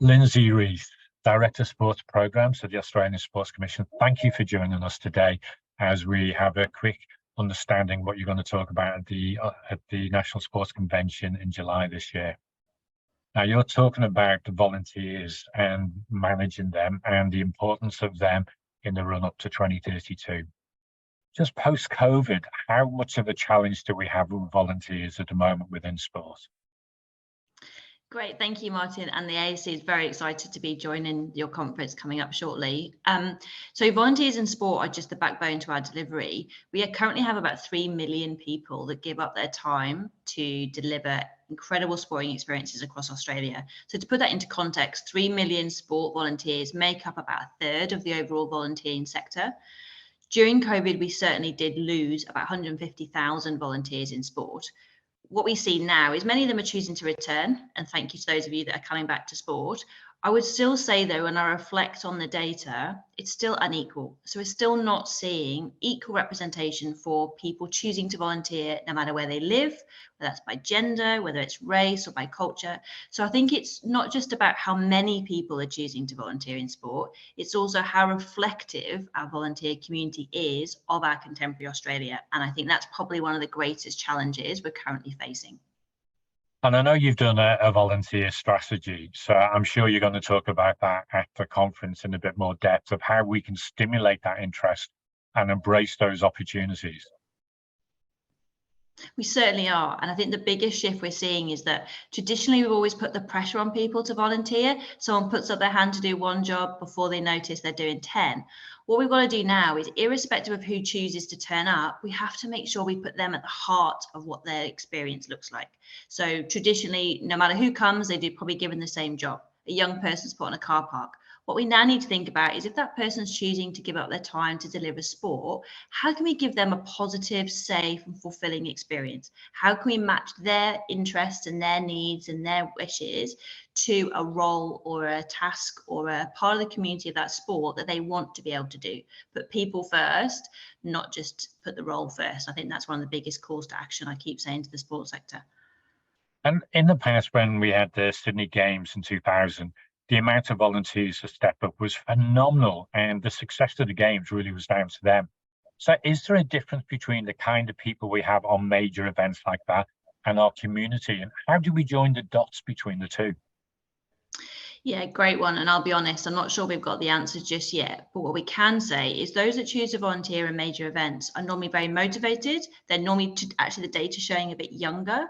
Lindsey Reece, Director of Sports Programmes at the Australian Sports Commission. Thank you for joining us today as we have a quick understanding what you're going to talk about at the National Sports Convention in July this year. Now, you're talking about the volunteers and managing them and the importance of them in the run-up to 2032. Just post-COVID, how much of a challenge do we have with volunteers at the moment within sport? Great, thank you, Martin. And the ASC is very excited to be joining your conference coming up shortly. So volunteers in sport are just the backbone to our delivery. We currently have about 3 million people that give up their time to deliver incredible sporting experiences across Australia. So to put that into context, 3 million sport volunteers make up about a third of the overall volunteering sector. During COVID, we certainly did lose about 150,000 volunteers in sport. What we see now is many of them are choosing to return, and thank you to those of you that are coming back to sport. I would still say, though, when I reflect on the data, it's still unequal. So we're still not seeing equal representation for people choosing to volunteer no matter where they live, whether that's by gender, whether it's race or by culture. So I think it's not just about how many people are choosing to volunteer in sport, it's also how reflective our volunteer community is of our contemporary Australia. And I think that's probably one of the greatest challenges we're currently facing. And I know you've done a volunteer strategy, so I'm sure you're going to talk about that at the conference in a bit more depth of how we can stimulate that interest and embrace those opportunities. We certainly are. And I think the biggest shift we're seeing is that traditionally we've always put the pressure on people to volunteer. Someone puts up their hand to do one job before they notice they're doing 10. What we've got to do now is, irrespective of who chooses to turn up, we have to make sure we put them at the heart of what their experience looks like. So traditionally, no matter who comes, they're probably given the same job. A young person's put on a car park. What we now need to think about is, if that person's choosing to give up their time to deliver sport, how can we give them a positive, safe and fulfilling experience? How can we match their interests and their needs and their wishes to a role or a task or a part of the community of that sport that they want to be able to do? Put people first, not just put the role first. I think that's one of the biggest calls to action I keep saying to the sports sector. And in the past, when we had the Sydney Games in 2000, the amount of volunteers to step up was phenomenal, and the success of the games really was down to them. So is there a difference between the kind of people we have on major events like that and our community, and how do we join the dots between the two? Yeah, great one. And I'll be honest, I'm not sure we've got the answers just yet. But what we can say is those that choose to volunteer in major events are normally very motivated. They're normally, actually the data showing, a bit younger.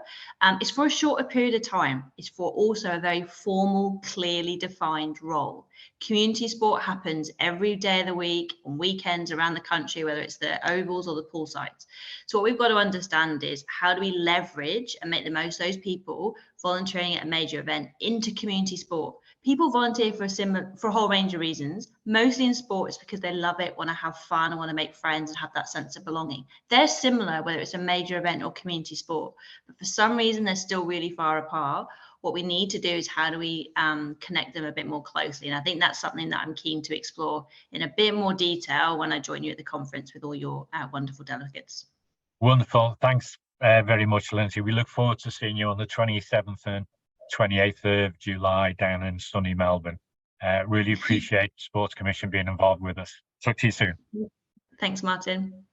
It's for a shorter period of time. It's for also a very formal, clearly defined role. Community sport happens every day of the week, on weekends around the country, whether it's the ovals or the pool sites. So what we've got to understand is, how do we leverage and make the most of those people volunteering at a major event into community sport? People volunteer for a whole range of reasons. Mostly in sport, it's because they love it, want to have fun, and want to make friends and have that sense of belonging. They're similar, whether it's a major event or community sport, but for some reason, they're still really far apart. What we need to do is, how do we connect them a bit more closely? And I think that's something that I'm keen to explore in a bit more detail when I join you at the conference with all your wonderful delegates. Wonderful. Thanks very much, Lindsey. We look forward to seeing you on the 27th and 28th of July down in sunny Melbourne. Really appreciate the Sports Commission being involved with us. Talk to you soon. Thanks, Martin.